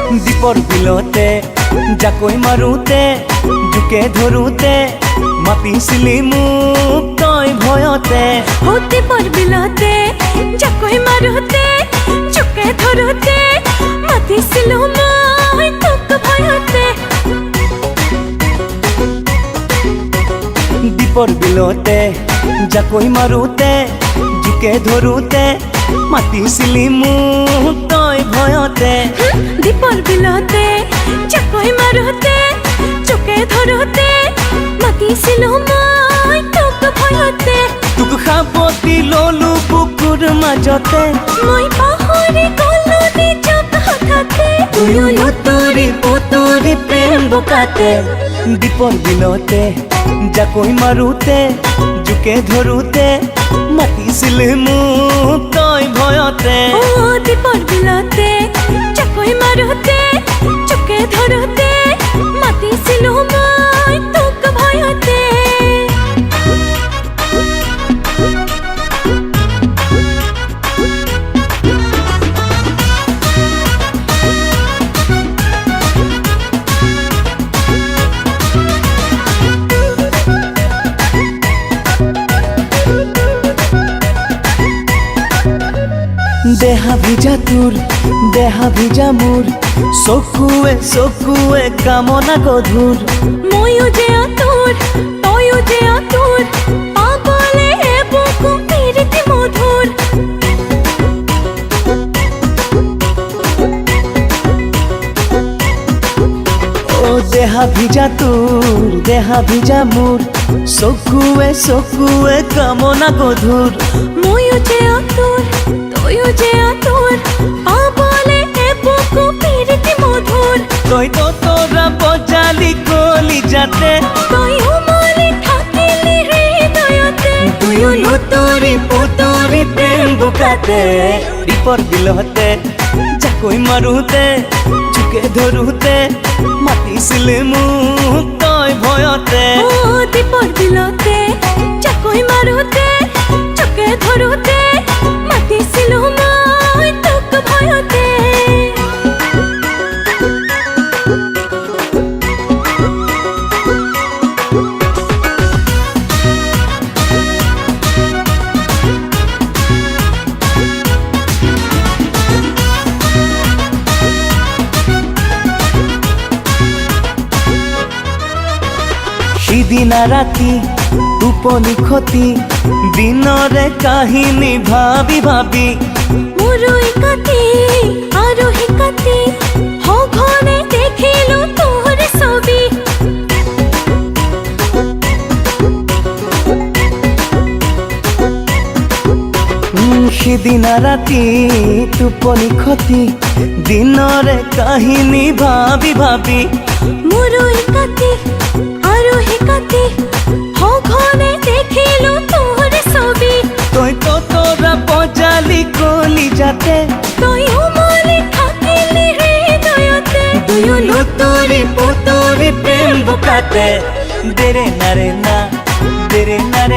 দীপৰ বিলতে জাকৈ মাৰোতে জোকে ধৰোতে মাতিছিলি মোক তই ভয়তে। দীপৰ বিলতে জাকৈ মাৰোতে জোকে ধৰোতে মাতিছিলো মই তোক ভয়তে। দীপৰ বিলতে জাকৈ মাৰোতে জোকে ধৰোতে মাতিছিলি মোক তই ভয়তে। দীপৰ বিলতে জাকৈ মাৰোতে জোকে ধৰোতে মাতিছিলো মই তোক ভয়তে। তোক সাৱটি ললো বুকুৰ মাজতে মই পাহৰি গলো নিজক হঠাতে। তুয়ো লুতুৰি পুতুৰি প্ৰেম বোকাতে। দীপৰ বিলতে জাকৈ মাৰোতে জোকে ধৰোতে মাতিছিলি মোক তই ভয়তে। দীপৰ বিলতে জাকৈ মাৰোতে জোকে ধৰোতে মাতিছিলো মই তোক ভয়তে। দেহা ভিজা তোৰ দেহা ভিজা মোৰ চকুৱে চকুৱে কামনা গধুৰ। ময়ো যে আতুৰ তয়ো যে আতুৰ পাবলে বুকু প্ৰীতি মধুৰ। দেহা ভিজা তোৰ দেহা ভিজা মোৰ চকুৱে চকুৱে কামনা গধুৰ। ময়ো যে আতুৰ তয়ো যে আতুৰ পাবলে বুকু প্ৰীতি মধুৰ। তই তো তোৰা বজালি কলি যাতে তয়ো মলি থাকিলি হৃদয়তে। তুয়ো লুতুৰি পুতুৰি প্ৰেম বোকাতে। দীপৰ বিলতে জাকৈ মাৰোতে জোকে ধৰোতে মাতিছিলি মোক তই ভয়তে। দীপৰ বিলতে জাকৈ মাৰোতে জোকে ধৰোতে মাতিছিলো মই তোক ভয়তে। সিদিনা ৰাতি টোপনি খতি দিনৰে কাহিনী ভাবি ভাবি মোৰো একাতি আৰু হেকাতি সঘনে দেখিলো তোৰ ছবি। সিদিনা ৰাতি টোপনি খতি দিনৰে কাহিনী ভাবি ভাবি মোৰো একাতি আৰু হেকাতি সঘনে দেখিলো তোৰ ছবি। তই তো তোৰা বজালি কলি যাতে তয়ো মলি থাকিলি হৃদয়তে। তুয়ো লুতুৰি পুতুৰি প্ৰেম বোকাতে। দেৰে নাৰে না দেৰে নাৰে